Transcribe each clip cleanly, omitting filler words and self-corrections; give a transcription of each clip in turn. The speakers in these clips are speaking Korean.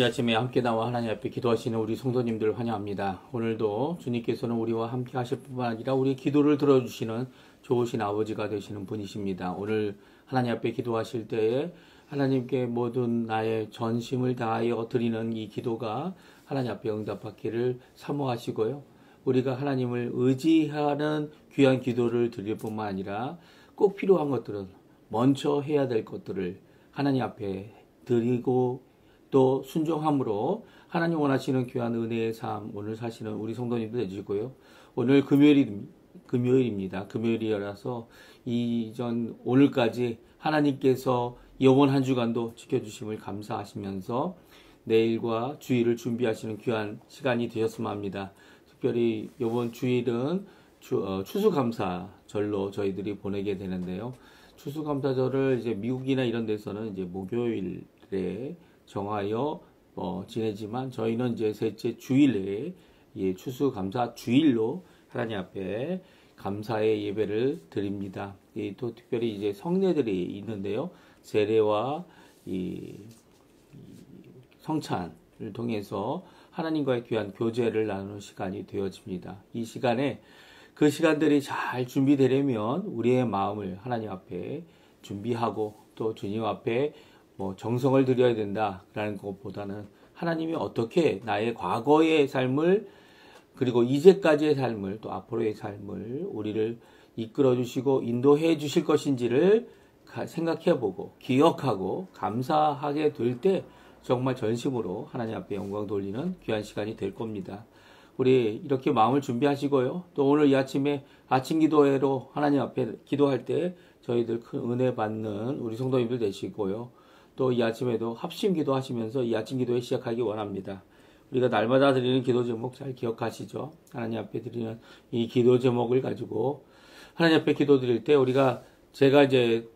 아침에 함께 나와 하나님 앞에 기도하시는 우리 성도님들 환영합니다. 오늘도 주님께서는 우리와 함께 하실 뿐만 아니라 우리 기도를 들어주시는 좋으신 아버지가 되시는 분이십니다. 오늘 하나님 앞에 기도하실 때에 하나님께 모든 나의 전심을 다하여 드리는 이 기도가 하나님 앞에 응답받기를 사모하시고요. 우리가 하나님을 의지하는 귀한 기도를 드릴 뿐만 아니라 꼭 필요한 것들은 먼저 해야 될 것들을 하나님 앞에 드리고 또 순종함으로 하나님 원하시는 귀한 은혜의 삶 오늘 사시는 우리 성도님도 되시고요. 오늘 금요일입니다. 금요일이라서 이전 오늘까지 하나님께서 이번 한 주간도 지켜주심을 감사하시면서 내일과 주일을 준비하시는 귀한 시간이 되었으면 합니다. 특별히 이번 주일은 추수감사절로 저희들이 보내게 되는데요. 추수감사절을 이제 미국이나 이런 데서는 이제 목요일에 정하여 지내지만 저희는 이제 셋째 주일에 추수감사 주일로 하나님 앞에 감사의 예배를 드립니다. 또 특별히 이제 성례들이 있는데요. 세례와 성찬을 통해서 하나님과의 귀한 교제를 나누는 시간이 되어집니다. 이 시간에 그 시간들이 잘 준비되려면 우리의 마음을 하나님 앞에 준비하고 또 주님 앞에 정성을 들여야 된다라는 것보다는 하나님이 어떻게 나의 과거의 삶을 그리고 이제까지의 삶을 또 앞으로의 삶을 우리를 이끌어 주시고 인도해 주실 것인지를 생각해보고 기억하고 감사하게 될 때 정말 전심으로 하나님 앞에 영광 돌리는 귀한 시간이 될 겁니다. 우리 이렇게 마음을 준비하시고요. 또 오늘 이 아침에 아침 기도회로 하나님 앞에 기도할 때 저희들 큰 은혜 받는 우리 성도님들 되시고요. 또 이 아침에도 합심 기도하시면서 이 아침 기도회 시작하기 원합니다. 우리가 날마다 드리는 기도 제목 잘 기억하시죠? 하나님 앞에 드리는 이 기도 제목을 가지고 하나님 앞에 기도 드릴 때 제가 이제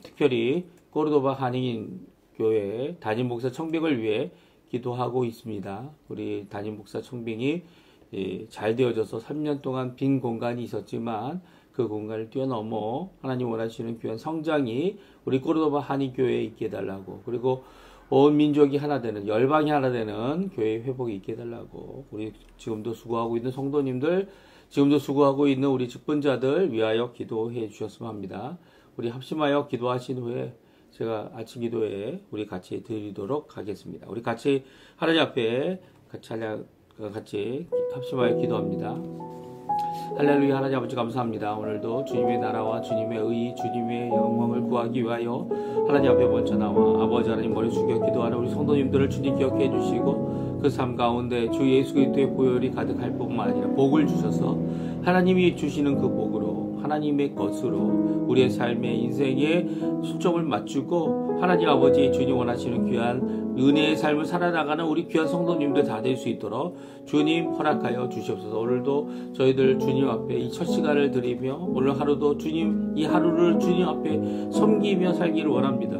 특별히 꼬르도바 한인 교회 담임 목사 청빙을 위해 기도하고 있습니다. 우리 담임 목사 청빙이 잘 되어져서 3년 동안 빈 공간이 있었지만 그 공간을 뛰어넘어 하나님 원하시는 귀한 성장이 우리 꼬르도바 한인교회에 있게 해달라고, 그리고 온 민족이 하나 되는, 열방이 하나 되는 교회의 회복이 있게 해달라고, 우리 지금도 수고하고 있는 성도님들, 지금도 수고하고 있는 우리 직분자들 위하여 기도해 주셨으면 합니다. 우리 합심하여 기도하신 후에 제가 아침 기도에 우리 같이 드리도록 하겠습니다. 우리 같이 하나님 앞에 같이 합심하여 기도합니다. 할렐루야. 하나님 아버지 감사합니다. 오늘도 주님의 나라와 주님의 의, 주님의 영광을 구하기 위하여 하나님 앞에 먼저 나와 아버지 하나님 머리 숙여 기도하는 우리 성도님들을 주님 기억해 주시고 그 삶 가운데 주 예수 그리스도의 보혈이 가득할 뿐만 아니라 복을 주셔서 하나님이 주시는 그 복으로 하나님의 것으로 우리의 삶의 인생에 초점을 맞추고 하나님 아버지 주님 원하시는 귀한 은혜의 삶을 살아나가는 우리 귀한 성도님들 다 될 수 있도록 주님 허락하여 주시옵소서. 오늘도 저희들 주님 앞에 이 첫 시간을 드리며 오늘 하루도 이 하루를 주님 앞에 섬기며 살기를 원합니다.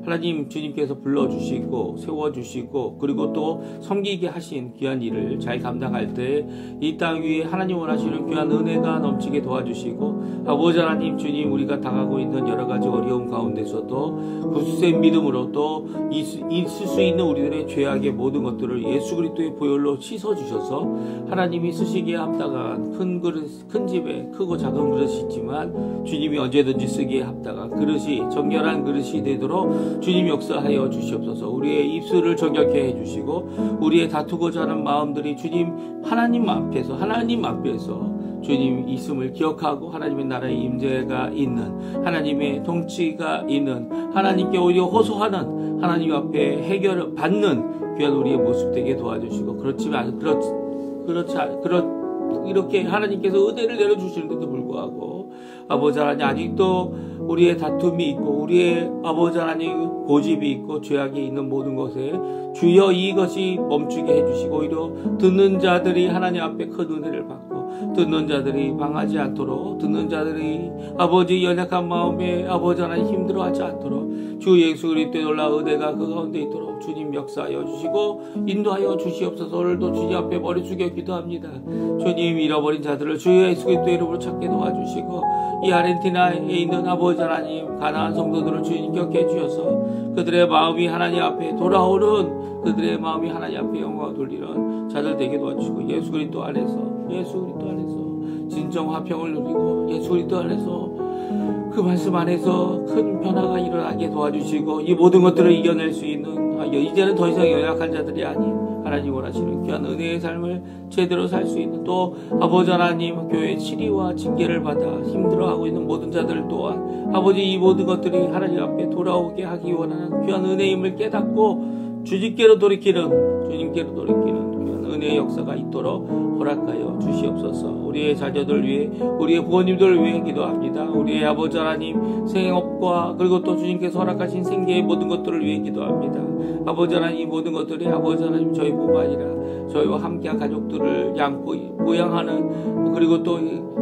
하나님 주님께서 불러주시고 세워주시고 그리고 또 섬기게 하신 귀한 일을 잘 감당할 때 이 땅 위에 하나님 원하시는 귀한 은혜가 넘치게 도와주시고 아버지 하나님 주님 우리가 당하고 있는 여러 가지 어려움 가운데서도 굳센 믿음으로 또 있을 수 있는 우리들의 죄악의 모든 것들을 예수 그리스도의 보혈로 씻어주셔서 하나님이 쓰시기에 합당한 큰 집에 크고 작은 그릇이 있지만 주님이 언제든지 쓰기에 합당한 그릇이 정결한 그릇이 되도록 주님 역사하여 주시옵소서. 우리의 입술을 정결케 해주시고 우리의 다투고자 하는 마음들이 하나님 앞에서 주님 있음을 기억하고 하나님의 나라의 임재가 있는 하나님의 통치가 있는 하나님께 오히려 호소하는 하나님 앞에 해결을 받는 귀한 우리의 모습 되게 도와주시고 이렇게 하나님께서 은혜를 내려주시는데도 불구하고 아버지 하나님 아직도 우리의 다툼이 있고 우리의 아버지 하나님 고집이 있고 죄악이 있는 모든 것에 주여 이것이 멈추게 해주시고 오히려 듣는 자들이 하나님 앞에 큰 은혜를 받고 듣는 자들이 망하지 않도록 듣는 자들이 아버지 연약한 마음에 아버지 하나님 힘들어하지 않도록 주 예수 그리스도의 놀라운 은혜가 그 가운데 있도록 주님 역사하여 주시고 인도하여 주시옵소서. 오늘도 주님 앞에 머리 숙여 기도합니다. 주님 잃어버린 자들을 주 예수 그리스도의 이름으로 찾게 도와주시고 이 아르헨티나에 있는 아버지 아버지 하나님 가난한 성도들을 주님 격해 주셔서 그들의 마음이 하나님 앞에 돌아오는, 그들의 마음이 하나님 앞에 영광을 돌리는 자들 되게 도와주시고, 예수 그리스도 안에서 진정 화평을 누리고, 예수 그리스도 안에서 그 말씀 안에서 큰 변화가 일어나게 도와주시고, 이 모든 것들을 이겨낼 수 있는, 이제는 더 이상 연약한 자들이 아닌 하나님 원하시는 귀한 은혜의 삶을 제대로 살 수 있는, 또 아버지 하나님 교회의 치리와 징계를 받아 힘들어하고 있는 모든 자들 또한 아버지 이 모든 것들이 하나님 앞에 돌아오게 하기 원하는 귀한 은혜임을 깨닫고 주님께로 돌이키는 귀한 은혜의 역사가 있도록 허락하여 주시옵소서. 우리의 자녀들 위해, 우리의 부모님들을 위해 기도합니다. 우리의 아버지 하나님 생업과 그리고 또 주님께서 허락하신 생계의 모든 것들을 위해 기도합니다. 아버지 하나님, 이 모든 것들이 아버지 하나님 저희뿐만 아니라 저희와 함께한 가족들을 보양하는, 그리고 또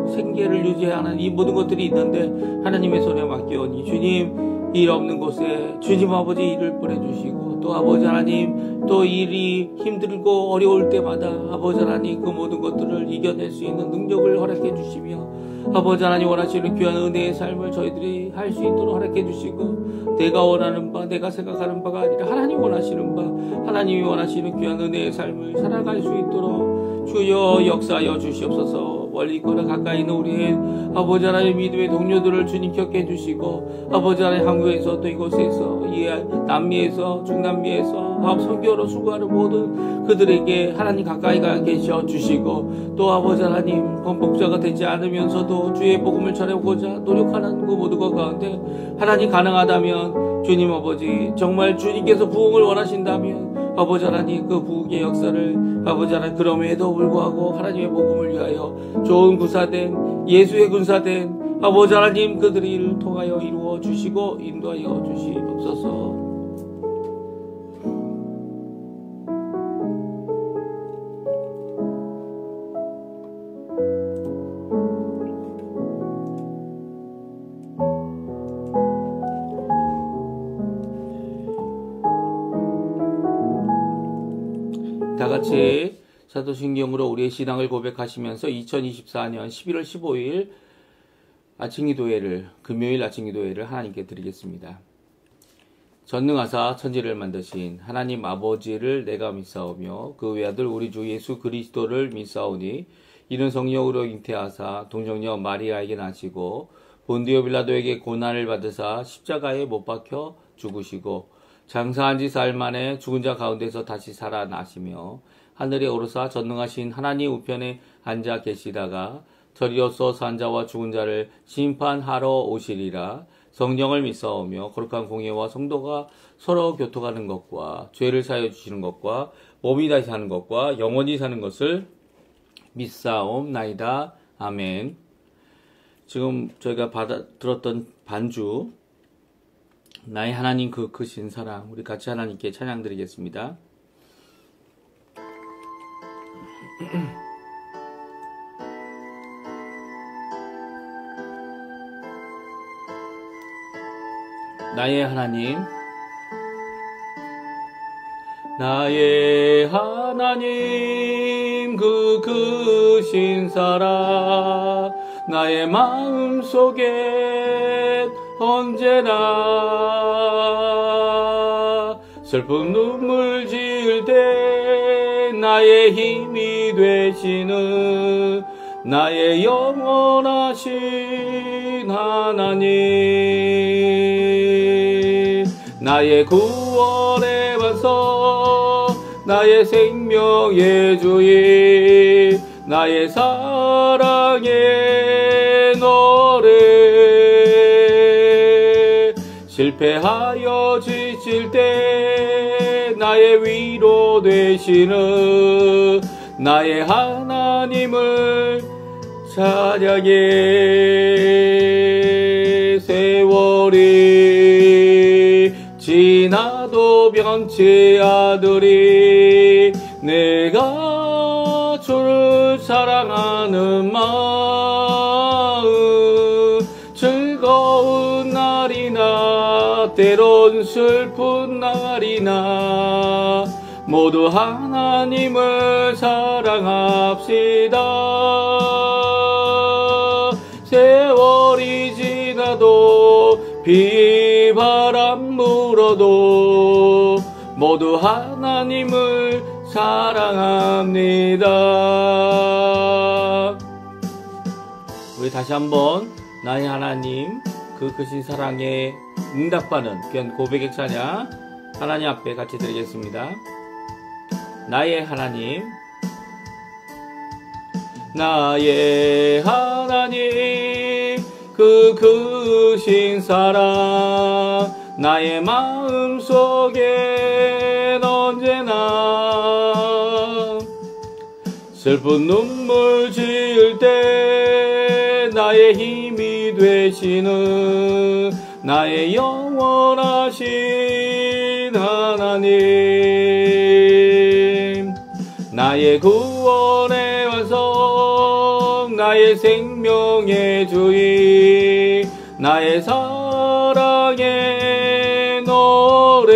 생계를 유지하는 이 모든 것들이 있는데 하나님의 손에 맡겨오니 주님, 일 없는 곳에 주님 아버지 일을 보내주시고, 또 아버지 하나님 또 일이 힘들고 어려울 때마다 아버지 하나님 그 모든 것들을 이겨낼 수 있는 능력을 허락해 주시며, 아버지 하나님 원하시는 귀한 은혜의 삶을 저희들이 할 수 있도록 허락해 주시고, 내가 원하는 바, 내가 생각하는 바가 아니라 하나님 원하시는 바, 하나님이 원하시는 귀한 은혜의 삶을 살아갈 수 있도록 주여 역사하여 주시옵소서. 멀리 있거나 가까이 있는 우리의 아버지 하나님 믿음의 동료들을 주님 격해 주시고, 아버지 하나님 한국에서 또 이곳에서, 남미에서, 중남미에서 선교로 수고하는 모든 그들에게 하나님 가까이 가 계셔 주시고, 또 아버지 하나님 범복자가 되지 않으면서도 주의 복음을 전해보고자 노력하는 그 모든 것 가운데 하나님 가능하다면 주님 아버지, 정말 주님께서 부흥을 원하신다면 아버지 하나님 그 부흥의 역사를 아버지 하나님 그럼에도 불구하고 하나님의 복음을 위하여 좋은 구사된, 예수의 군사된 아버지 하나님 그들의 일을 통하여 이루어 주시고 인도하여 주시옵소서. 다 같이 사도신경으로 우리의 신앙을 고백하시면서 2024년 11월 15일 금요일 아침 기도회를 하나님께 드리겠습니다. 전능하사 천지를 만드신 하나님 아버지를 내가 믿사오며 그 외아들 우리 주 예수 그리스도를 믿사오니, 이는 성령으로 잉태하사 동정녀 마리아에게 나시고 본디오 빌라도에게 고난을 받으사 십자가에 못 박혀 죽으시고 장사한 지 사흘 만에 죽은 자 가운데서 다시 살아나시며 하늘에 오르사 전능하신 하나님 우편에 앉아 계시다가 저리로서 산 자와 죽은 자를 심판하러 오시리라. 성령을 믿사오며 거룩한 공예와 성도가 서로 교통하는 것과 죄를 사하여 주시는 것과 몸이 다시 사는 것과 영원히 사는 것을 믿사옵나이다. 아멘. 지금 저희가 들었던 반주, 나의 하나님 그 크신 사랑, 우리 같이 하나님께 찬양 드리겠습니다. 나의 하나님, 나의 하나님 그 크신 사랑, 나의 마음속에 언제나 슬픈 눈물 지을 때 나의 힘이 되시는 나의 영원하신 하나님, 나의 구원의 반석, 나의 생명의 주인, 나의 사랑의 노래, 실패하여 지칠 때 나의 위로 되시는 나의 하나님을 찬양해. 세월이 지나도 변치 않으리 내가 주를 사랑하는 마음, 즐거운 날이나 때론 슬픈 날이나 모두 하나님을 사랑합시다. 세월이 지나도 비바람 불어도 모두 하나님을 사랑합니다. 우리 다시 한번 나의 하나님 그 크신 사랑에 응답하는 귀한 고백의 찬양 하나님 앞에 같이 드리겠습니다. 나의 하나님, 나의 하나님 그 크신 사랑 나의 마음속엔 언제나 슬픈 눈물 지을 때 나의 힘이 되시는 나의 영원하신 하나님, 나의 구원의 완성, 나의 생명의 주인, 나의 사랑의 노래.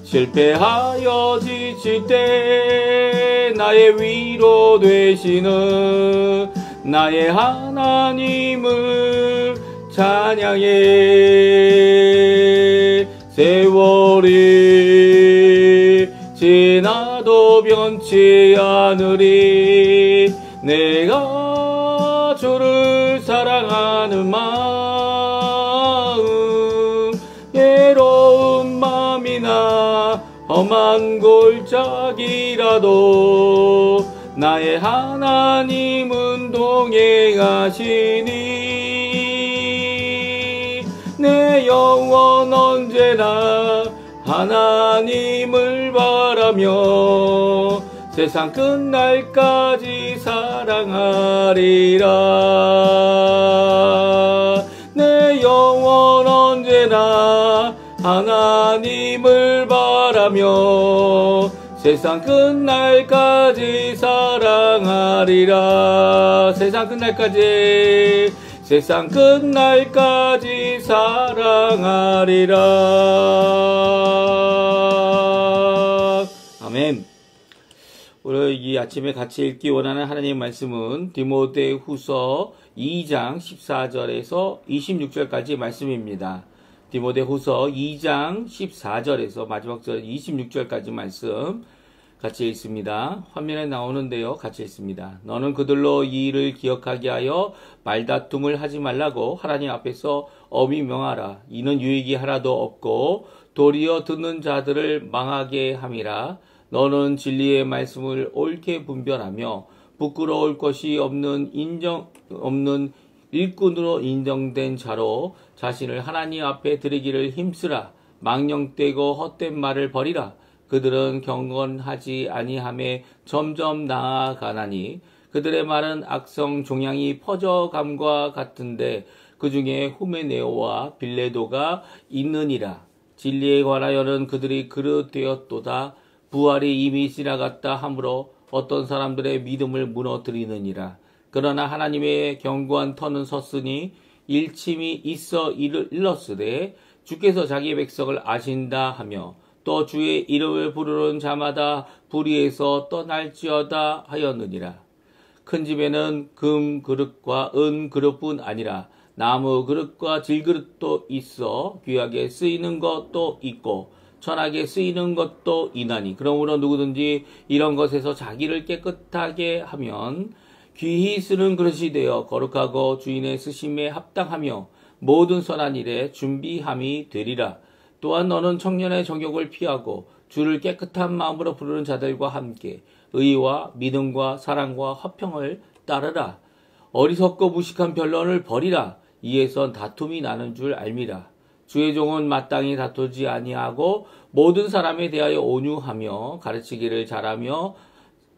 실패하여 지칠 때 나의 위로 되시는 나의 하나님을 찬양해. 세월이 지나도 변치 않으리 내가 주를 사랑하는 마음. 외로운 마음이나 험한 골짜기라도 나의 하나님은 동행하시니 내 영혼 언제나 하나님을 바라며 세상 끝날까지 사랑하리라. 내 영혼 언제나 하나님을 바라며 세상 끝날까지 사랑하리라. 세상 끝날까지, 세상 끝날까지 사랑하리라. 아멘. 오늘 이 아침에 같이 읽기 원하는 하나님의 말씀은 디모데후서 2장 14절에서 26절까지 말씀입니다. 디모데후서 2장 14절에서 마지막 절 26절까지 말씀 같이 읽습니다. 화면에 나오는데요. 같이 읽습니다. 너는 그들로 이 일을 기억하게 하여 말다툼을 하지 말라고 하나님 앞에서 엄히 명하라. 이는 유익이 하나도 없고 도리어 듣는 자들을 망하게 함이라. 너는 진리의 말씀을 옳게 분별하며 부끄러울 것이 없는 일꾼으로 인정된 자로 자신을 하나님 앞에 드리기를 힘쓰라. 망령되고 헛된 말을 버리라. 그들은 경건하지 아니함에 점점 나아가나니 그들의 말은 악성 종양이 퍼져감과 같은데 그 중에 후메네오와 빌레도가 있느니라. 진리에 관하여는 그들이 그릇되었도다. 부활이 이미 지나갔다 하므로 어떤 사람들의 믿음을 무너뜨리느니라. 그러나 하나님의 견고한 터는 섰으니 일침이 있어 일렀으되 주께서 자기 백성을 아신다 하며 또 주의 이름을 부르는 자마다 불의에서 떠날지어다 하였느니라. 큰 집에는 금 그릇과 은 그릇뿐 아니라 나무 그릇과 질그릇도 있어 귀하게 쓰이는 것도 있고 천하게 쓰이는 것도 있나니 그러므로 누구든지 이런 것에서 자기를 깨끗하게 하면 귀히 쓰는 그릇이 되어 거룩하고 주인의 쓰심에 합당하며 모든 선한 일에 준비함이 되리라. 또한 너는 청년의 정욕을 피하고 주를 깨끗한 마음으로 부르는 자들과 함께 의와 믿음과 사랑과 화평을 따르라. 어리석고 무식한 변론을 버리라. 이에선 다툼이 나는 줄 알미라. 주의 종은 마땅히 다투지 아니하고 모든 사람에 대하여 온유하며 가르치기를 잘하며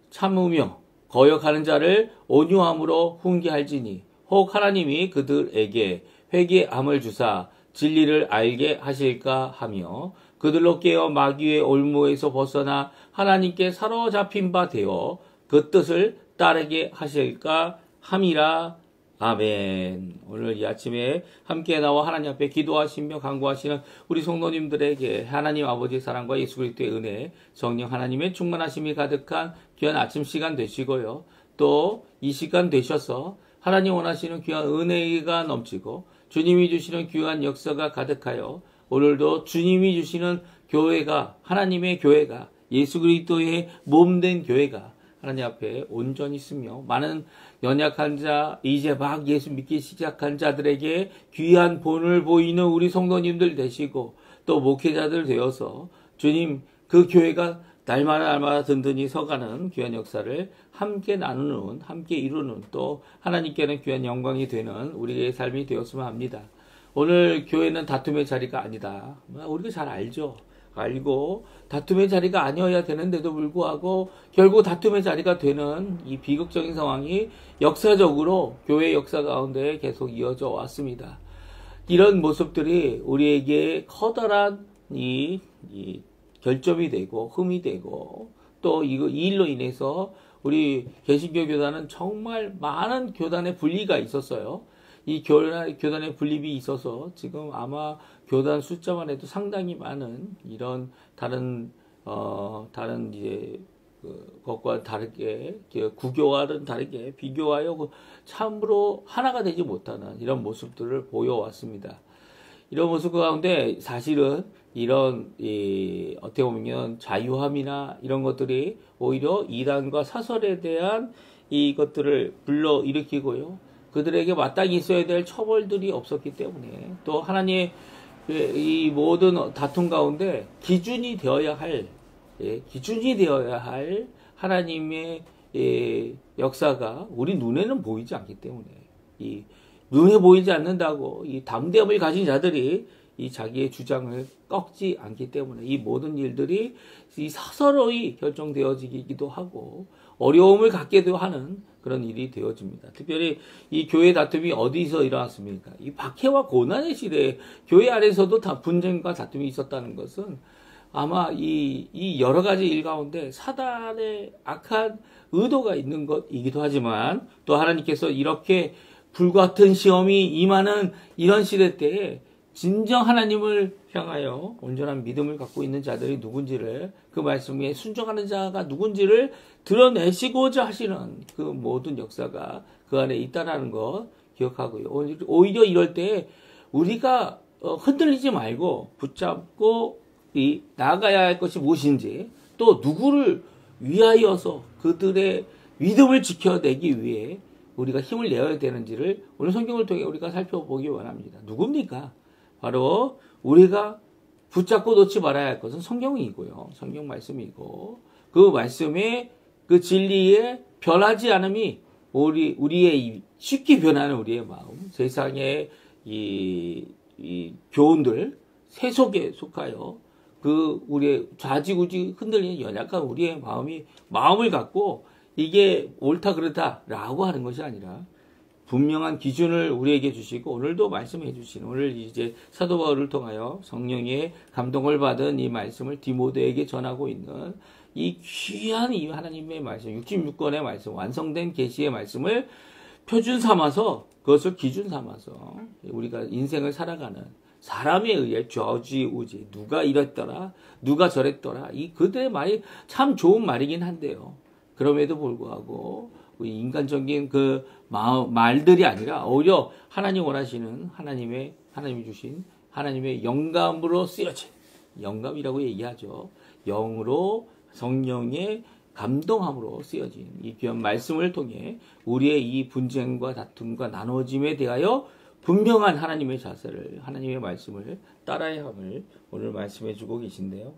참으며 거역하는 자를 온유함으로 훈계할지니 혹 하나님이 그들에게 회개함을 주사 진리를 알게 하실까 하며 그들로 깨어 마귀의 올무에서 벗어나 하나님께 사로잡힌 바 되어 그 뜻을 따르게 하실까 함이라. 아멘. 오늘 이 아침에 함께 나와 하나님 앞에 기도하시며 간구하시는 우리 성도님들에게 하나님 아버지의 사랑과 예수 그리스도의 은혜, 성령 하나님의 충만하심이 가득한 귀한 아침 시간 되시고요. 또 이 시간 되셔서 하나님 원하시는 귀한 은혜가 넘치고 주님이 주시는 귀한 역사가 가득하여 오늘도 주님이 주시는 교회가, 하나님의 교회가, 예수 그리스도의 몸된 교회가 하나님 앞에 온전히 있으며 많은 연약한 자, 이제 막 예수 믿기 시작한 자들에게 귀한 본을 보이는 우리 성도님들 되시고 또 목회자들 되어서 주님 그 교회가 날마다 든든히 서가는 귀한 역사를 함께 나누는, 함께 이루는 또 하나님께는 귀한 영광이 되는 우리의 삶이 되었으면 합니다. 오늘 교회는 다툼의 자리가 아니다. 우리가 잘 알죠. 알고 다툼의 자리가 아니어야 되는데도 불구하고 결국 다툼의 자리가 되는 이 비극적인 상황이 역사적으로 교회 역사 가운데 계속 이어져 왔습니다. 이런 모습들이 우리에게 커다란 이 결점이 되고 흠이 되고 또 이 일로 인해서 우리 개신교 교단은 정말 많은 교단의 분리가 있었어요. 이 교단의 분립이 있어서 지금 아마 교단 숫자만 해도 상당히 많은 이런 다른 이제 것과 다르게 구교와는 다르게 비교하여 참으로 하나가 되지 못하는 이런 모습들을 보여왔습니다. 이런 모습 가운데 사실은 이런 어떻게 보면 자유함이나 이런 것들이 오히려 이단과 사설에 대한 이것들을 불러일으키고요. 그들에게 마땅히 있어야 될 처벌들이 없었기 때문에 또 하나님의 이 모든 다툼 가운데 기준이 되어야 할 하나님의 역사가 우리 눈에는 보이지 않기 때문에 이 눈에 보이지 않는다고 이 담대함을 가진 자들이 이 자기의 주장을 꺾지 않기 때문에 이 모든 일들이 이 서서히 결정되어지기도 하고 어려움을 갖게도 하는 그런 일이 되어집니다. 특별히 이 교회 다툼이 어디서 일어났습니까? 이 박해와 고난의 시대에 교회 안에서도 다 분쟁과 다툼이 있었다는 것은 아마 이 여러 가지 일 가운데 사단의 악한 의도가 있는 것이기도 하지만 또 하나님께서 이렇게 불같은 시험이 임하는 이런 시대 때에 진정 하나님을 향하여 온전한 믿음을 갖고 있는 자들이 누군지를 그 말씀에 순종하는 자가 누군지를 드러내시고자 하시는 그 모든 역사가 그 안에 있다라는 것 기억하고요. 오히려 이럴 때 우리가 흔들리지 말고 붙잡고 나아가야 할 것이 무엇인지 또 누구를 위하여서 그들의 믿음을 지켜내기 위해 우리가 힘을 내어야 되는지를 오늘 성경을 통해 우리가 살펴보기 원합니다. 누굽니까? 바로 우리가 붙잡고 놓지 말아야 할 것은 성경이고요. 성경 말씀이고 그 말씀의 그 진리에 변하지 않음이 우리의 쉽게 변하는 우리의 마음, 세상의 이 교훈들 세속에 속하여 그 우리의 좌지우지 흔들리는 연약한 우리의 마음을 갖고 이게 옳다 그렇다라고 하는 것이 아니라 분명한 기준을 우리에게 주시고 오늘도 말씀해 주시는 오늘 이제 사도 바울을 통하여 성령의 감동을 받은 이 말씀을 디모데에게 전하고 있는 이 귀한 이 하나님의 말씀 66권의 말씀 완성된 계시의 말씀을 표준 삼아서 그것을 기준 삼아서 우리가 인생을 살아가는 사람에 의해 좌지우지 누가 이랬더라 누가 저랬더라 이 그들의 말이 참 좋은 말이긴 한데요. 그럼에도 불구하고 우리 인간적인 그 말들이 아니라 오히려 하나님 원하시는 하나님이 주신 하나님의 영감으로 쓰여진 영감이라고 얘기하죠. 영으로 성령의 감동함으로 쓰여진 이 귀한 말씀을 통해 우리의 이 분쟁과 다툼과 나눠짐에 대하여 분명한 하나님의 자세를 하나님의 말씀을 따라야 함을 오늘 말씀해 주고 계신데요.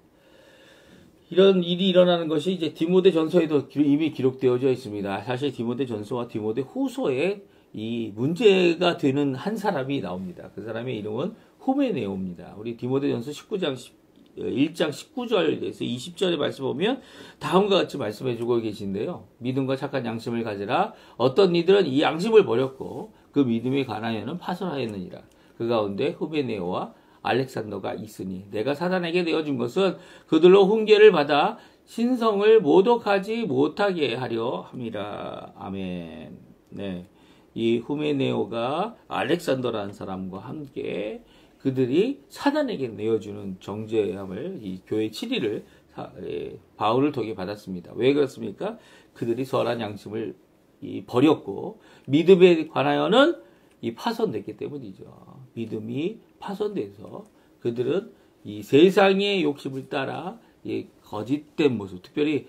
이런 일이 일어나는 것이 이제 디모데 전서에도 이미 기록되어져 있습니다. 사실 디모데 전서와 디모데 후서에 이 문제가 되는 한 사람이 나옵니다. 그 사람의 이름은 후메네오입니다. 우리 디모데 전서 1장 19절에서 20절의 말씀 보면 다음과 같이 말씀해 주고 계신데요. 믿음과 착한 양심을 가지라. 어떤 이들은 이 양심을 버렸고 그 믿음에 관하여는 파손하였느니라. 그 가운데 후메네오와 알렉산더가 있으니 내가 사단에게 내어준 것은 그들로 훈계를 받아 신성을 모독하지 못하게 하려 함이라. 아멘. 네. 이 후메네오가 알렉산더라는 사람과 함께 그들이 사단에게 내어주는 정죄함을 이 교회 7일을 바울을 통해 받았습니다. 왜 그렇습니까? 그들이 선한 양심을 버렸고 믿음에 관하여는 이 파손됐기 때문이죠. 믿음이 파손돼서 그들은 이 세상의 욕심을 따라 이 거짓된 모습, 특별히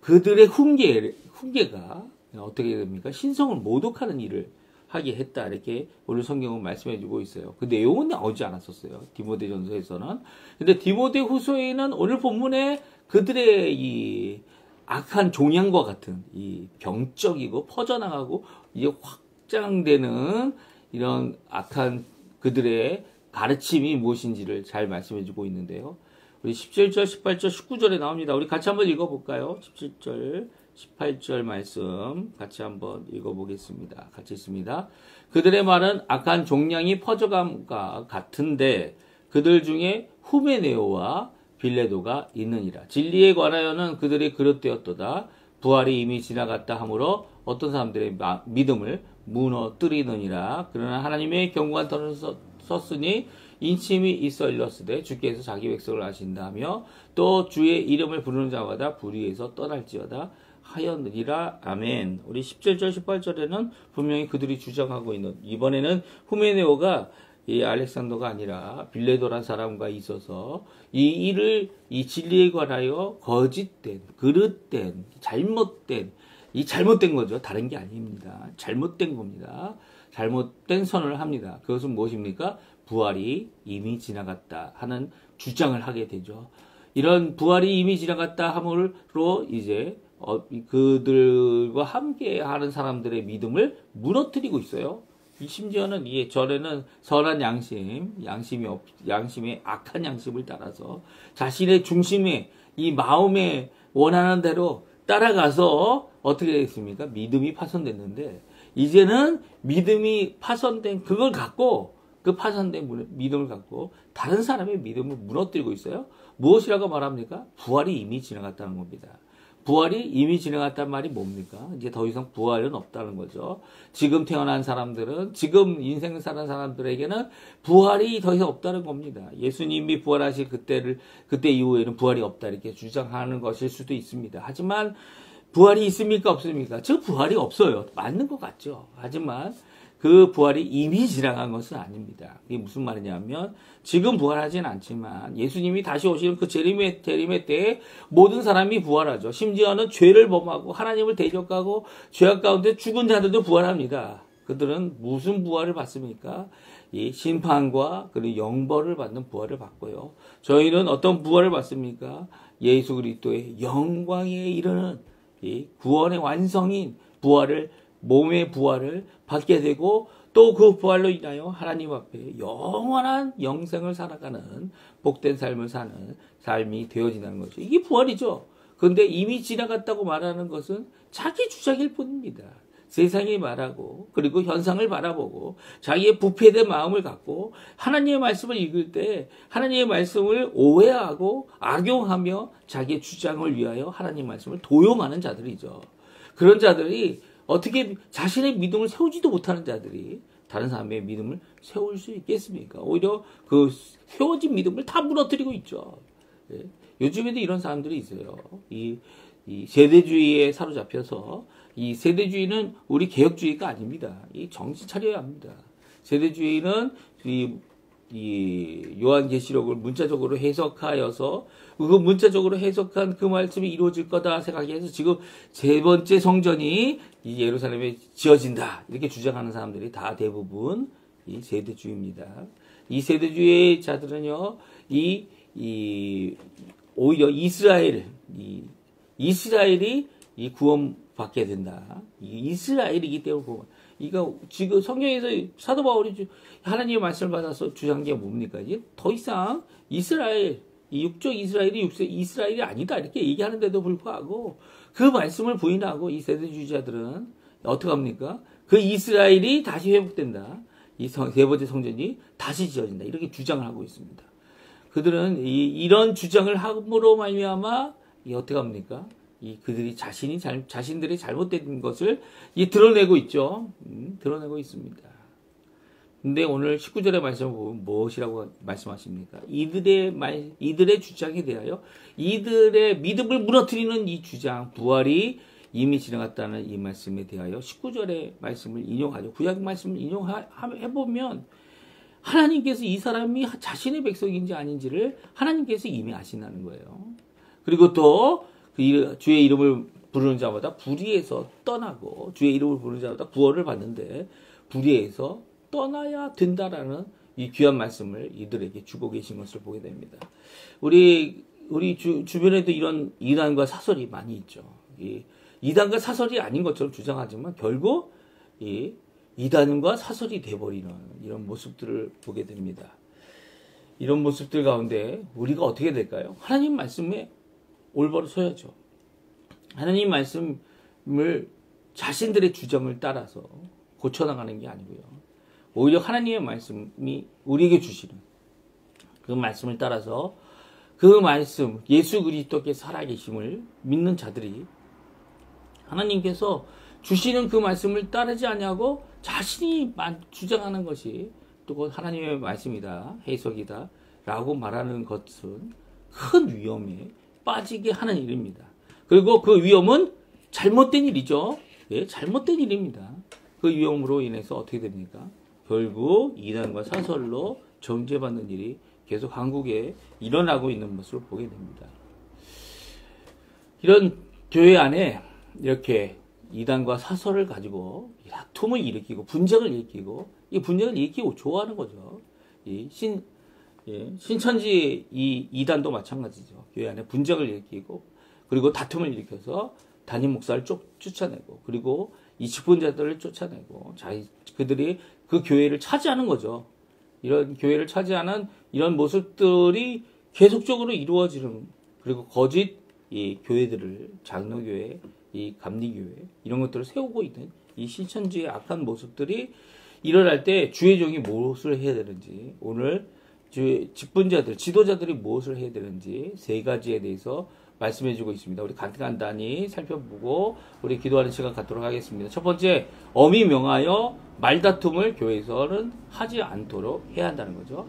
그들의 훈계가 어떻게 됩니까? 신성을 모독하는 일을 하게 했다. 이렇게 오늘 성경은 말씀해 주고 있어요. 그 내용은 나오지 않았었어요. 디모데전서에서는. 근데 디모데후서에는 오늘 본문에 그들의 이 악한 종양과 같은 이 병적이고 퍼져나가고 이게 확장되는 이런 악한 그들의 가르침이 무엇인지를 잘 말씀해 주고 있는데요. 우리 17절, 18절, 19절에 나옵니다. 우리 같이 한번 읽어볼까요? 17절, 18절 말씀 같이 한번 읽어보겠습니다. 같이 있습니다. 그들의 말은 악한 종량이 퍼져감과 같은데 그들 중에 후메네오와 빌레도가 있느니라. 진리에 관하여는 그들이 그릇되었도다. 부활이 이미 지나갔다 하므로 어떤 사람들의 믿음을 무너뜨리느니라. 그러나 하나님의 경고한 터를 썼으니 인침이 있어 일렀으되 주께서 자기 백성을 아신다며 또 주의 이름을 부르는 자마다 불의에서 떠날지어다 하였느니라. 아멘. 우리 17절 18절에는 분명히 그들이 주장하고 있는, 이번에는 후메네오가 이 알렉산더가 아니라 빌레도란 사람과 있어서 이 일을 이 진리에 관하여 거짓된, 그릇된, 잘못된 거죠. 다른 게 아닙니다. 잘못된 겁니다. 잘못된 선언을 합니다. 그것은 무엇입니까? 부활이 이미 지나갔다 하는 주장을 하게 되죠. 이런 부활이 이미 지나갔다 함으로 이제 그들과 함께 하는 사람들의 믿음을 무너뜨리고 있어요. 심지어는 전에는 선한 양심의 악한 양심을 따라서 자신의 중심에 이 마음에 원하는 대로 따라가서 어떻게 됐습니까? 믿음이 파손됐는데 이제는 믿음이 파손된 그걸 갖고 그 파손된 믿음을 갖고 다른 사람의 믿음을 무너뜨리고 있어요. 무엇이라고 말합니까? 부활이 이미 지나갔다는 겁니다. 부활이 이미 지나갔단 말이 뭡니까? 이제 더 이상 부활은 없다는 거죠. 지금 태어난 사람들은, 지금 인생을 사는 사람들에게는 부활이 더 이상 없다는 겁니다. 예수님이 부활하실 그때 이후에는 부활이 없다 이렇게 주장하는 것일 수도 있습니다. 하지만 부활이 있습니까? 없습니까? 저 부활이 없어요. 맞는 것 같죠. 하지만 그 부활이 이미 지나간 것은 아닙니다. 이게 무슨 말이냐면 지금 부활하지는 않지만 예수님이 다시 오시는 그 재림의 때에 모든 사람이 부활하죠. 심지어는 죄를 범하고 하나님을 대적하고 죄악 가운데 죽은 자들도 부활합니다. 그들은 무슨 부활을 받습니까? 이 심판과 그리고 영벌을 받는 부활을 받고요. 저희는 어떤 부활을 받습니까? 예수 그리스도의 영광에 이르는 이 구원의 완성인 몸의 부활을 받게 되고 또 그 부활로 인하여 하나님 앞에 영원한 영생을 살아가는 복된 삶을 사는 삶이 되어진다는 것이죠. 이게 부활이죠. 그런데 이미 지나갔다고 말하는 것은 자기 주장일 뿐입니다. 세상이 말하고 그리고 현상을 바라보고 자기의 부패된 마음을 갖고 하나님의 말씀을 읽을 때 하나님의 말씀을 오해하고 악용하며 자기의 주장을 위하여 하나님의 말씀을 도용하는 자들이죠. 그런 자들이 어떻게 자신의 믿음을 세우지도 못하는 자들이 다른 사람의 믿음을 세울 수 있겠습니까? 오히려 그 세워진 믿음을 다 무너뜨리고 있죠. 예. 요즘에도 이런 사람들이 있어요. 이 세대주의에 사로잡혀서 이 세대주의는 우리 개혁주의가 아닙니다. 이 정신 차려야 합니다. 세대주의는 이 요한계시록을 문자적으로 해석하여서 그 문자적으로 해석한 그 말씀이 이루어질 거다 생각해서 지금 세 번째 성전이 이 예루살렘에 지어진다 이렇게 주장하는 사람들이 다 대부분 이 세대주의입니다. 이 세대주의 자들은요 오히려 이스라엘이 이 구원받게 된다. 이스라엘이기 때문에 이거 지금 성경에서 사도 바울이 하나님의 말씀을 받아서 주장한 게 뭡니까? 이제 더 이상 이스라엘, 이 육적 이스라엘이 이스라엘이 아니다 이렇게 얘기하는데도 불구하고 그 말씀을 부인하고 이 세대주의자들은 어떻게 합니까? 그 이스라엘이 다시 회복된다. 이 세 번째 성전이 다시 지어진다. 이렇게 주장을 하고 있습니다. 그들은 이런 주장을 함으로 말미암아 어떻게 합니까? 그들이 자신들이 잘못된 것을 드러내고 있죠. 드러내고 있습니다. 근데 오늘 19절의 말씀을 보면 무엇이라고 말씀하십니까? 이들의 주장에 대하여 이들의 믿음을 무너뜨리는 이 주장, 부활이 이미 지나갔다는 이 말씀에 대하여 19절의 말씀을 인용하죠. 구약 말씀을 인용해보면 하나님께서 이 사람이 자신의 백성인지 아닌지를 하나님께서 이미 아신다는 거예요. 그리고 또 주의 이름을 부르는 자마다 불의에서 떠나고 주의 이름을 부르는 자마다 구원을 받는데 불의에서 떠나야 된다라는 이 귀한 말씀을 이들에게 주고 계신 것을 보게 됩니다. 우리 주변에도 이런 이단과 사설이 많이 있죠. 이단과 사설이 아닌 것처럼 주장하지만 결국 이단과 사설이 돼버리는 이런 모습들을 보게 됩니다. 이런 모습들 가운데 우리가 어떻게 될까요? 하나님 말씀에 올바로 서야죠. 하나님 말씀을 자신들의 주장을 따라서 고쳐나가는 게 아니고요. 오히려 하나님의 말씀이 우리에게 주시는 그 말씀을 따라서 그 말씀, 예수 그리스도께서 살아계심을 믿는 자들이 하나님께서 주시는 그 말씀을 따르지 아니하고 자신이 주장하는 것이 또 하나님의 말씀이다, 해석이다 라고 말하는 것은 큰 위험에 빠지게 하는 일입니다. 그리고 그 위험은 잘못된 일이죠. 예, 잘못된 일입니다. 그 위험으로 인해서 어떻게 됩니까? 결국 이단과 사설로 정죄받는 일이 계속 한국에 일어나고 있는 모습을 보게 됩니다. 이런 교회 안에 이렇게 이단과 사설을 가지고 다툼을 일으키고 분쟁을 일으키고 이 분쟁을 일으키고 좋아하는 거죠. 신천지 이 이단도 마찬가지죠. 교회 안에 분쟁을 일으키고 그리고 다툼을 일으켜서 담임 목사를 쫓아내고 그리고 이 직분자들을 쫓아내고 그들이 그 교회를 차지하는 거죠. 이런 교회를 차지하는 이런 모습들이 계속적으로 이루어지는 그리고 거짓 이 교회들을 장로교회, 이 감리교회 이런 것들을 세우고 있는 이 신천지의 악한 모습들이 일어날 때 주의 종이 무엇을 해야 되는지 오늘 직분자들, 지도자들이 무엇을 해야 되는지 세 가지에 대해서 말씀해주고 있습니다. 우리 간단히 살펴보고 우리 기도하는 시간 갖도록 하겠습니다. 첫 번째, 엄히 명하여 말다툼을 교회에서는 하지 않도록 해야 한다는 거죠.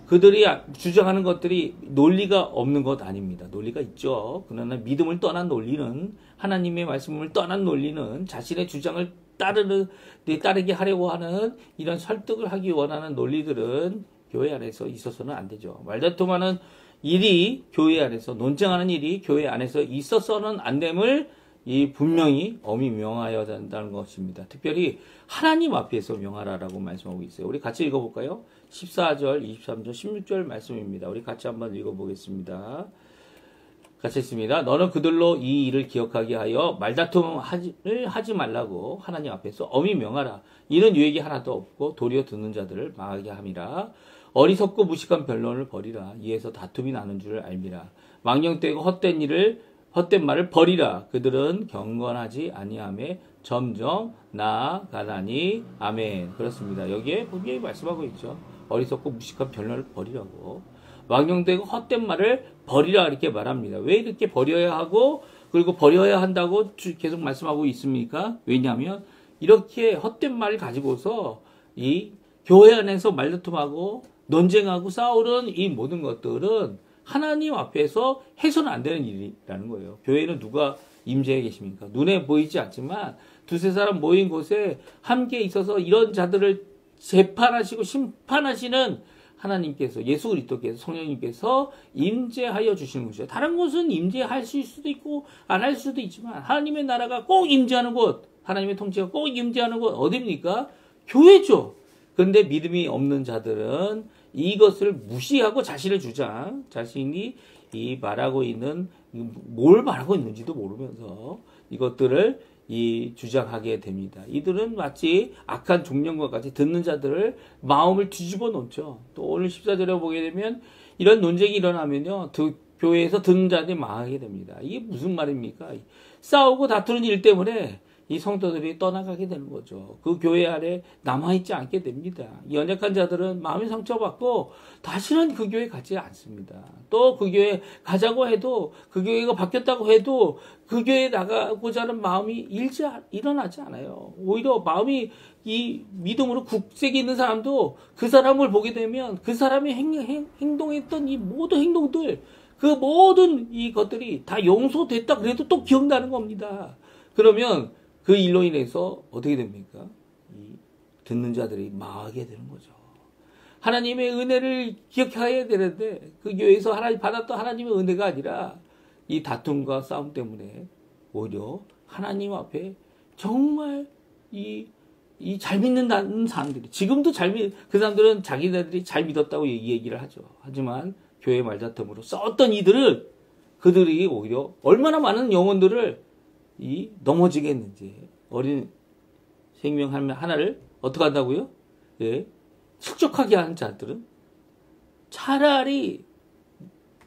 그들이 주장하는 것들이 논리가 없는 것 아닙니다. 논리가 있죠. 그러나 믿음을 떠난 논리는 하나님의 말씀을 떠난 논리는 자신의 주장을 따르게 하려고 하는 이런 설득을 하기 원하는 논리들은 교회 안에서 있어서는 안 되죠. 말다툼하는 일이 교회 안에서 논쟁하는 일이 교회 안에서 있어서는 안 됨을 분명히 엄히 명하여야 한다는 것입니다. 특별히 하나님 앞에서 명하라라고 말씀하고 있어요. 우리 같이 읽어볼까요? 14절, 23절, 16절 말씀입니다. 우리 같이 한번 읽어보겠습니다. 같이 읽습니다. 너는 그들로 이 일을 기억하게 하여 말다툼을 하지 말라고 하나님 앞에서 엄히 명하라. 이는 유익이 하나도 없고 도리어 듣는 자들을 망하게 함이라. 어리석고 무식한 변론을 버리라. 이에서 다툼이 나는 줄을 알미라. 망령되고 헛된 말을 버리라. 그들은 경건하지 아니하매 점점 나아가나니. 아멘. 그렇습니다. 여기에 분명히 말씀하고 있죠. 어리석고 무식한 변론을 버리라고. 망령되고 헛된 말을 버리라 이렇게 말합니다. 왜 이렇게 버려야 하고 그리고 버려야 한다고 계속 말씀하고 있습니까? 왜냐하면 이렇게 헛된 말을 가지고서 이 교회 안에서 말다툼하고 논쟁하고 싸우는 이 모든 것들은 하나님 앞에서 해서는 안 되는 일이라는 거예요. 교회는 누가 임재해 계십니까? 눈에 보이지 않지만 두세 사람 모인 곳에 함께 있어서 이런 자들을 재판하시고 심판하시는 하나님께서 예수 그리스도께서 성령님께서 임재하여 주시는 곳이죠. 다른 곳은 임재할 수도 있고 안 할 수도 있지만 하나님의 나라가 꼭 임재하는 곳, 하나님의 통치가 꼭 임재하는 곳 어디입니까? 교회죠. 그런데 믿음이 없는 자들은 이것을 무시하고 자신의 주장, 자신이 말하고 있는 뭘 말하고 있는지도 모르면서 이것들을 주장하게 됩니다. 이들은 마치 악한 종령과 같이 듣는 자들을 마음을 뒤집어 놓죠. 또 오늘 14절에 보게 되면 이런 논쟁이 일어나면요, 교회에서 듣는 자들이 망하게 됩니다. 이게 무슨 말입니까? 싸우고 다투는 일 때문에 이 성도들이 떠나가게 되는 거죠. 그 교회 안에 남아있지 않게 됩니다. 이 연약한 자들은 마음이 상처받고 다시는 그 교회 가지 않습니다. 또 그 교회 가자고 해도 그 교회가 바뀌었다고 해도 그 교회에 나가고자 하는 마음이 일어나지 않아요. 오히려 마음이 이 믿음으로 굳세게 있는 사람도 그 사람을 보게 되면 그 사람이 행동했던 이 모든 행동들 그 모든 이 것들이 다 용서됐다 그래도 또 기억나는 겁니다. 그러면 그 일로 인해서 어떻게 됩니까? 이 듣는 자들이 망하게 되는 거죠. 하나님의 은혜를 기억해야 되는데 그 교회에서 하나님 받았던 하나님의 은혜가 아니라 이 다툼과 싸움 때문에 오히려 하나님 앞에 정말 이 잘 믿는다는 사람들이 지금도 그 사람들은 자기네들이 잘 믿었다고 얘기를 하죠. 하지만 교회 말다툼으로 싸웠던 이들은 그들이 오히려 얼마나 많은 영혼들을 넘어지게 했는지 어린 생명 하나를 어떻게 한다고요? 예, 축적하게 한 자들은 차라리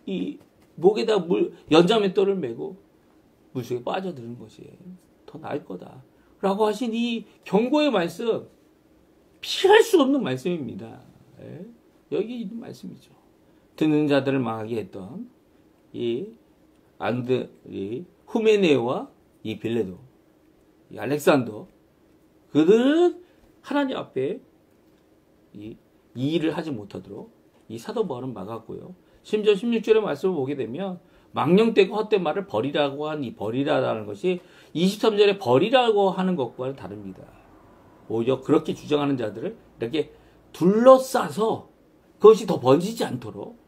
이 목에다 연자맷돌을 메고 물속에 빠져드는 것이 더 나을 거다. 라고 하신 이 경고의 말씀, 피할 수 없는 말씀입니다. 예? 여기 있는 말씀이죠. 듣는 자들을 망하게 했던 이 후메네와 이 빌레도, 이 알렉산더, 그들은 하나님 앞에 이 일을 하지 못하도록 이 사도 바울은 막았고요. 심지어 16절의 말씀을 보게 되면 망령되고 헛된 말을 버리라고 한 이 버리라라는 것이 23절에 버리라고 하는 것과는 다릅니다. 오히려 그렇게 주장하는 자들을 이렇게 둘러싸서 그것이 더 번지지 않도록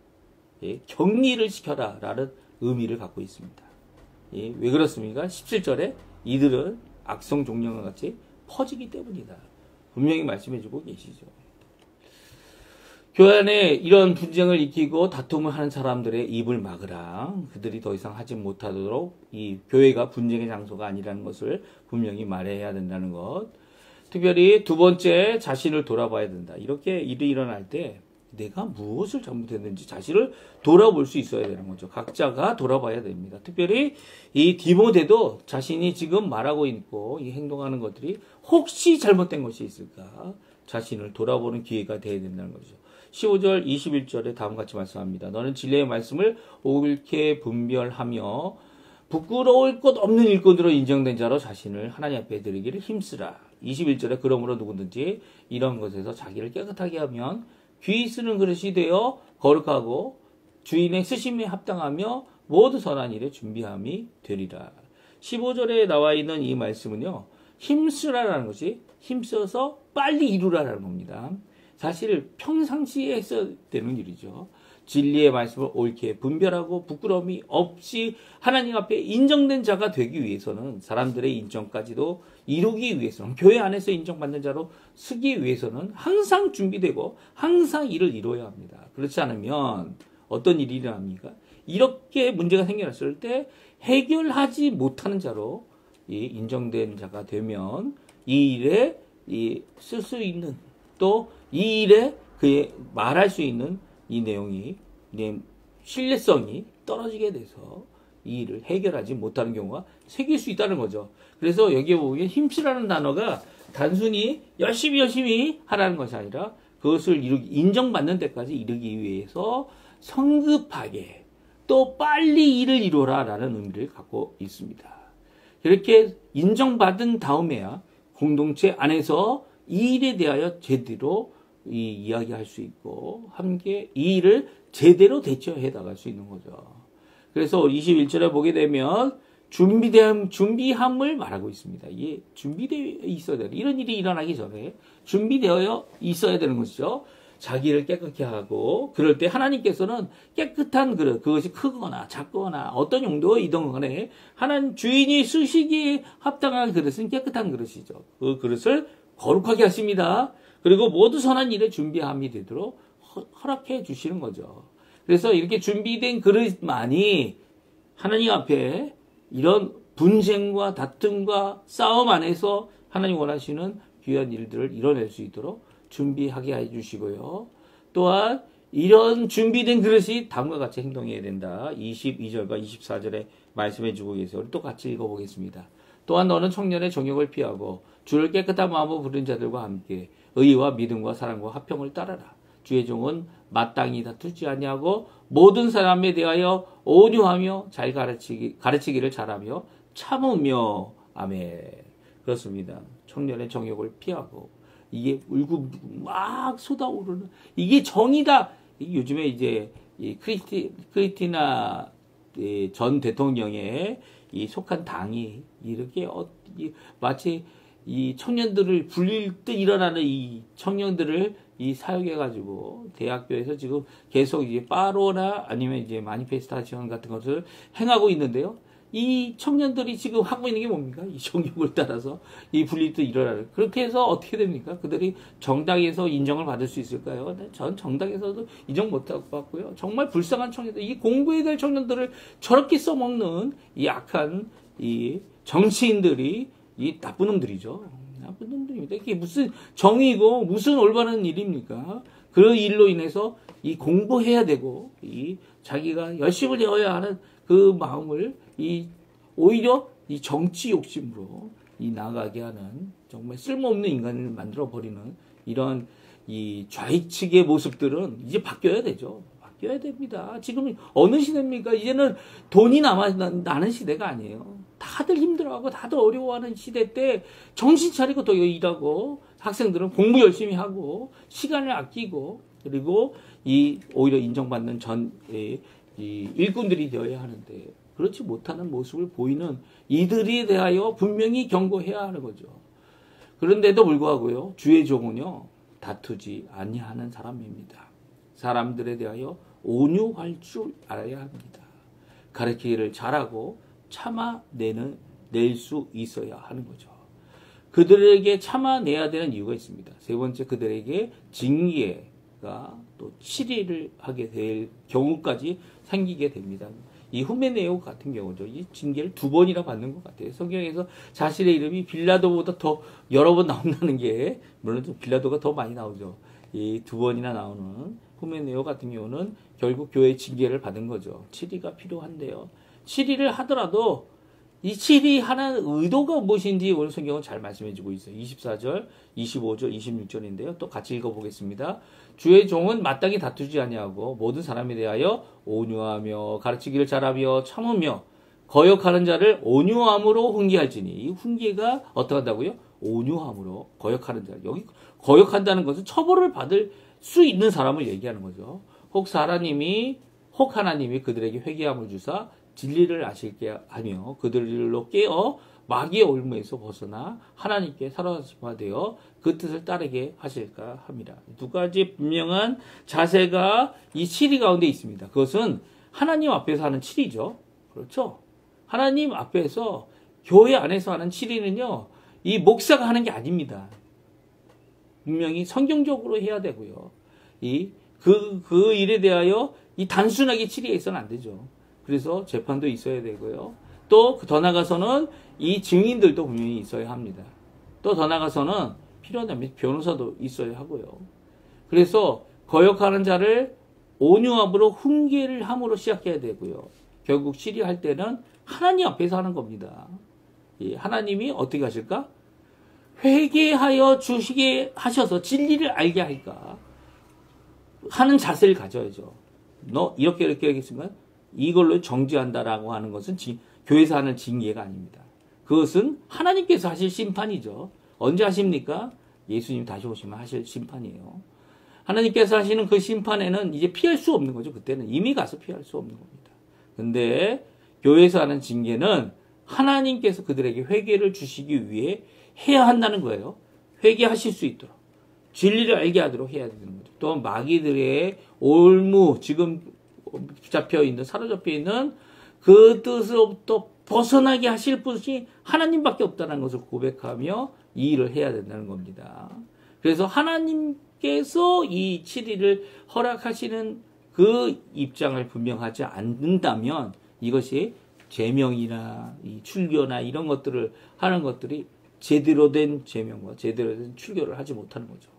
격리를 시켜라라는 의미를 갖고 있습니다. 왜 그렇습니까? 17절에 이들은 악성 종려와 같이 퍼지기 때문이다. 분명히 말씀해주고 계시죠. 교회 안에 이런 분쟁을 일으키고 다툼을 하는 사람들의 입을 막으라. 그들이 더 이상 하지 못하도록 이 교회가 분쟁의 장소가 아니라는 것을 분명히 말해야 된다는 것. 특별히 두 번째, 자신을 돌아봐야 된다. 이렇게 일이 일어날 때 내가 무엇을 잘못했는지 자신을 돌아볼 수 있어야 되는 거죠. 각자가 돌아봐야 됩니다. 특별히 이 디모데도 자신이 지금 말하고 있고 이 행동하는 것들이 혹시 잘못된 것이 있을까? 자신을 돌아보는 기회가 되어야 된다는 거죠. 15절, 21절에 다음같이 말씀합니다. 너는 진리의 말씀을 옳게 분별하며 부끄러울 것 없는 일꾼으로 인정된 자로 자신을 하나님 앞에 드리기를 힘쓰라. 21절에 그러므로 누구든지 이런 것에서 자기를 깨끗하게 하면 귀 쓰는 그릇이 되어 거룩하고 주인의 쓰심에 합당하며 모두 선한 일에 준비함이 되리라. 15절에 나와 있는 이 말씀은요. 힘쓰라라는 것이 힘써서 빨리 이루라라는 겁니다. 사실 평상시에 했어야 되는 일이죠. 진리의 말씀을 옳게 분별하고 부끄러움이 없이 하나님 앞에 인정된 자가 되기 위해서는 사람들의 인정까지도 이루기 위해서는 교회 안에서 인정받는 자로 서기 위해서는 항상 준비되고 항상 일을 이루어야 합니다. 그렇지 않으면 어떤 일이 일어납니까? 이렇게 문제가 생겨났을 때 해결하지 못하는 자로 인정된 자가 되면 이 일에 쓸 수 있는 또 이 일에 그의 말할 수 있는 이 내용이 신뢰성이 떨어지게 돼서 이 일을 해결하지 못하는 경우가 생길 수 있다는 거죠. 그래서 여기에 보면 힘쓰라는 단어가 단순히 열심히 하라는 것이 아니라 그것을 인정받는 데까지 이르기 위해서 성급하게 또 빨리 일을 이루라라는 의미를 갖고 있습니다. 이렇게 인정받은 다음에야 공동체 안에서 이 일에 대하여 제대로 이야기할 수 있고 함께 이 일을 제대로 대처해 나갈 수 있는 거죠. 그래서 21절에 보게 되면 준비함을 말하고 있습니다. 이게 준비되어 있어야 돼요. 이런 일이 일어나기 전에 준비되어 있어야 되는 것이죠. 자기를 깨끗게 하고 그럴 때 하나님께서는 깨끗한 그릇, 그것이 크거나 작거나 어떤 용도이든 간에 하나님 주인이 쓰시기에 합당한 그릇은 깨끗한 그릇이죠. 그 그릇을 거룩하게 하십니다. 그리고 모두 선한 일에 준비함이 되도록 허락해 주시는 거죠. 그래서 이렇게 준비된 그릇만이 하나님 앞에 이런 분쟁과 다툼과 싸움 안에서 하나님 원하시는 귀한 일들을 이뤄낼 수 있도록 준비하게 해주시고요. 또한 이런 준비된 그릇이 다음과 같이 행동해야 된다. 22절과 24절에 말씀해 주고 계세요. 우리 또 같이 읽어보겠습니다. 또한 너는 청년의 정욕을 피하고 주를 깨끗한 마음으로 부른 자들과 함께 의와 믿음과 사랑과 화평을 따라라. 주의 종은 마땅히 다투지 아니하고 모든 사람에 대하여 온유하며 잘 가르치기를 잘하며 참으며 아멘. 그렇습니다. 청년의 정욕을 피하고 이게 울고 막 쏟아오르는 이게 정의다. 요즘에 이제 크리스티나 전 대통령의 이 속한 당이 이렇게 마치 이 청년들을 불릴 듯 일어나는 이 청년들을 이 사역해가지고 대학교에서 지금 계속 이제 파로나 아니면 이제 마니페스타시온 같은 것을 행하고 있는데요. 이 청년들이 지금 하고 있는 게 뭡니까? 이 정욕을 따라서 이 불릴 듯 일어나는. 그렇게 해서 어떻게 됩니까? 그들이 정당에서 인정을 받을 수 있을까요? 전 정당에서도 인정 못 받고요. 정말 불쌍한 청년들, 이 공부해야 될 청년들을 저렇게 써먹는 이 악한 이 정치인들이 이 나쁜 놈들이죠. 나쁜 놈들입니다. 이게 무슨 정의고 무슨 올바른 일입니까? 그 일로 인해서 이 공부해야 되고 이 자기가 열심을 내어야 하는 그 마음을 오히려 이 정치 욕심으로 이 나가게 하는 정말 쓸모없는 인간을 만들어 버리는 이런 이 좌익측의 모습들은 이제 바뀌어야 되죠. 바뀌어야 됩니다. 지금 어느 시대입니까? 이제는 돈이 나는 시대가 아니에요. 다들 힘들어하고 다들 어려워하는 시대 때 정신 차리고 더 일하고 학생들은 공부 열심히 하고 시간을 아끼고 그리고 오히려 인정받는 이 일꾼들이 되어야 하는데 그렇지 못하는 모습을 보이는 이들에 대하여 분명히 경고해야 하는 거죠. 그런데도 불구하고요. 주의 종은요. 다투지 아니하는 사람입니다. 사람들에 대하여 온유할 줄 알아야 합니다. 가르치기를 잘하고 참아낼 수 있어야 하는 거죠. 그들에게 참아내야 되는 이유가 있습니다. 세 번째, 그들에게 징계가 또 치리를 하게 될 경우까지 생기게 됩니다. 이 후메네오 같은 경우죠. 이 징계를 2번이나 받는 것 같아요. 성경에서 자신의 이름이 빌라도보다 더 여러 번 나온다는 게, 물론 빌라도가 더 많이 나오죠. 이 2번이나 나오는 후메네오 같은 경우는 결국 교회 징계를 받은 거죠. 치리가 필요한데요. 치리를 하더라도 이 치리하는 의도가 무엇인지 오늘 성경은 잘 말씀해주고 있어요. 24절, 25절, 26절인데요. 또 같이 읽어보겠습니다. 주의 종은 마땅히 다투지 아니하고 모든 사람에 대하여 온유하며 가르치기를 잘하며 참으며 거역하는 자를 온유함으로 훈계할지니. 이 훈계가 어떻게 한다고요? 온유함으로 거역하는 자. 여기 거역한다는 것은 처벌을 받을 수 있는 사람을 얘기하는 거죠. 혹 하나님이 그들에게 회개함을 주사 진리를 아실게 하며 그들로 깨어 마귀의 올무에서 벗어나 하나님께 사로잡아 되어 그 뜻을 따르게 하실까 합니다. 2가지 분명한 자세가 이 치리 가운데 있습니다. 그것은 하나님 앞에서 하는 치리죠. 그렇죠? 하나님 앞에서 교회 안에서 하는 치리는요. 이 목사가 하는 게 아닙니다. 분명히 성경적으로 해야 되고요. 그 일에 대하여 단순하게 치리해서는 안 되죠. 그래서 재판도 있어야 되고요. 또 더 나가서는 이 증인들도 분명히 있어야 합니다. 또 더 나가서는 필요하다면 변호사도 있어야 하고요. 그래서 거역하는 자를 온유함으로 훈계를 함으로 시작해야 되고요. 결국 치리할 때는 하나님 앞에서 하는 겁니다. 하나님이 어떻게 하실까? 회개하여 주시게 하셔서 진리를 알게 할까 하는 자세를 가져야죠. 너 이렇게 하겠으면 이걸로 정지한다라고 하는 것은 교회에서 하는 징계가 아닙니다. 그것은 하나님께서 하실 심판이죠. 언제 하십니까? 예수님 다시 오시면 하실 심판이에요. 하나님께서 하시는 그 심판에는 이제 피할 수 없는 거죠. 그때는 이미 가서 피할 수 없는 겁니다. 근데 교회에서 하는 징계는 하나님께서 그들에게 회개를 주시기 위해 해야 한다는 거예요. 회개하실 수 있도록. 진리를 알게 하도록 해야 되는 거죠. 또 마귀들의 올무, 지금 사로잡혀 있는 그 뜻으로부터 벗어나게 하실 분이 하나님밖에 없다는 것을 고백하며 이 일을 해야 된다는 겁니다. 그래서 하나님께서 이 치리를 허락하시는 그 입장을 분명하지 않는다면 이것이 제명이나 이 출교나 이런 것들을 하는 것들이 제대로 된 제명과 제대로 된 출교를 하지 못하는 거죠.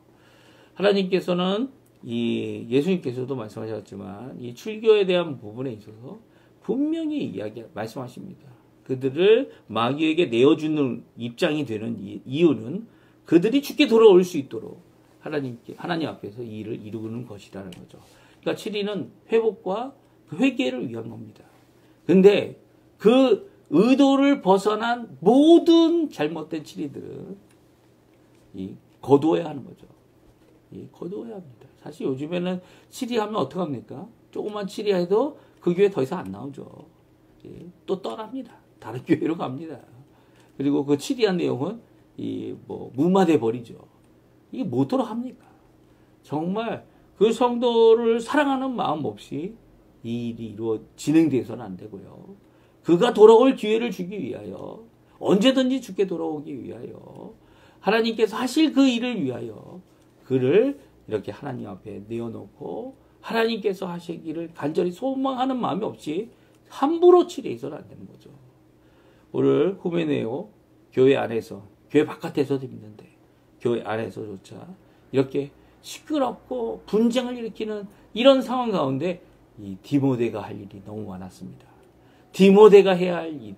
하나님께서는 예수님께서도 말씀하셨지만 이 출교에 대한 부분에 있어서 분명히 말씀하십니다. 그들을 마귀에게 내어주는 입장이 되는 이유는 그들이 죽게 돌아올 수 있도록 하나님 앞에서 이 일을 이루는 것이라는 거죠. 그러니까 치리는 회복과 그 회개를 위한 겁니다. 근데 그 의도를 벗어난 모든 잘못된 치리들은 거두어야 하는 거죠. 거두어야 합니다. 사실 요즘에는 치리하면 어떡합니까? 조금만 치리해도 그 교회 더 이상 안 나오죠. 또 떠납니다. 다른 교회로 갑니다. 그리고 그 치리한 내용은 무마돼 버리죠. 이게 뭐도록 합니까? 정말 그 성도를 사랑하는 마음 없이 이 일이 진행돼서는 안 되고요. 그가 돌아올 기회를 주기 위하여, 언제든지 주께 돌아오기 위하여, 하나님께서 하실 그 일을 위하여 그를 이렇게 하나님 앞에 내어놓고 하나님께서 하시기를 간절히 소망하는 마음이 없이 함부로 치료해서는 안 되는 거죠. 오늘 후메네오 교회 안에서, 교회 바깥에서도 있는데 교회 안에서조차 이렇게 시끄럽고 분쟁을 일으키는 이런 상황 가운데 이 디모데가 할 일이 너무 많았습니다. 디모데가 해야 할 일이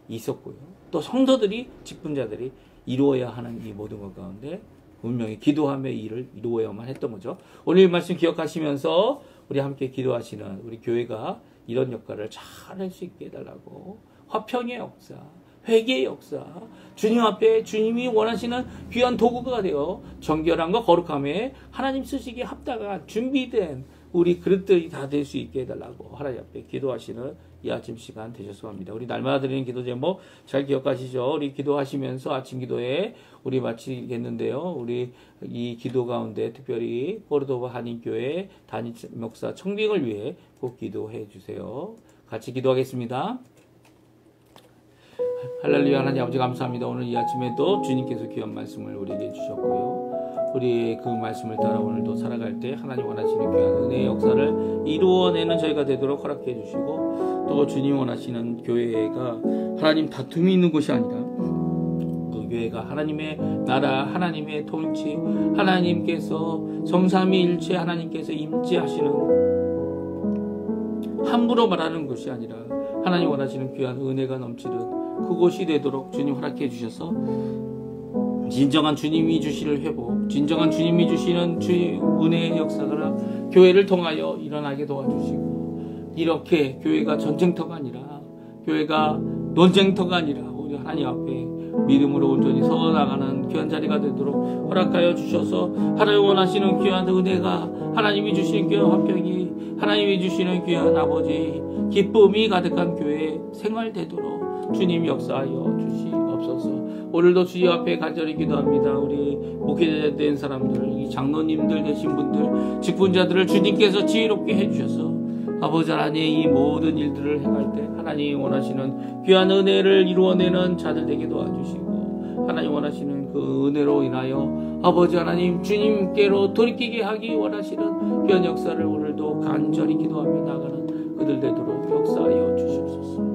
있었고요. 또 성도들이, 직분자들이 이루어야 하는 이 모든 것 가운데 분명히 기도하며 일을 이루어야만 했던 거죠. 오늘 말씀 기억하시면서 우리 함께 기도하시는 우리 교회가 이런 역할을 잘 할 수 있게 해달라고, 화평의 역사, 회개의 역사, 주님 앞에 주님이 원하시는 귀한 도구가 되어 정결함과 거룩함에 하나님 쓰시기에 합당한 준비된 우리 그릇들이 다 될 수 있게 해달라고 하나님 앞에 기도하시는 이 아침 시간 되셨으면 합니다. 우리 날마다 드리는 기도 제목 잘 기억하시죠? 우리 기도하시면서 아침 기도에 우리 마치겠는데요. 우리 이 기도 가운데 특별히 코르도바 한인교회 담임 목사 청빙을 위해 꼭 기도해 주세요. 같이 기도하겠습니다. 할렐루야. 하나님 아버지 감사합니다. 오늘 이 아침에도 주님께서 귀한 말씀을 우리에게 주셨고요. 우리 그 말씀을 따라 오늘도 살아갈 때 하나님 원하시는 귀한 은혜의 역사를 이루어내는 저희가 되도록 허락해 주시고, 또 주님 원하시는 교회가 하나님 다툼이 있는 곳이 아니라 그 교회가 하나님의 나라, 하나님의 통치, 하나님께서 성삼위일체 하나님께서 임재하시는, 함부로 말하는 것이 아니라 하나님 원하시는 귀한 은혜가 넘치는 그곳이 되도록 주님 허락해 주셔서 진정한 주님이 주시는 회복, 진정한 주님이 주시는 주의 은혜의 역사가 교회를 통하여 일어나게 도와주시고, 이렇게 교회가 전쟁터가 아니라, 교회가 논쟁터가 아니라 우리 하나님 앞에 믿음으로 온전히 서나가는 귀한 자리가 되도록 허락하여 주셔서, 하나님 원하시는 귀한 은혜가, 하나님이 주시는 귀한 화평이, 하나님이 주시는 귀한 아버지 기쁨이 가득한 교회 생활되도록 주님 역사하여 주시옵소서. 오늘도 주님 앞에 간절히 기도합니다. 우리 목회자 된 사람들, 이 장로님들 되신 분들, 직분자들을 주님께서 지혜롭게 해주셔서 아버지 하나님 이 모든 일들을 행할 때 하나님이 원하시는 귀한 은혜를 이루어내는 자들 되게 도와주시고, 하나님 원하시는 그 은혜로 인하여 아버지 하나님 주님께로 돌이키게 하기 원하시는 귀한 역사를 오늘도 간절히 기도하며 나가는 그들 되도록 역사하여 주시옵소서.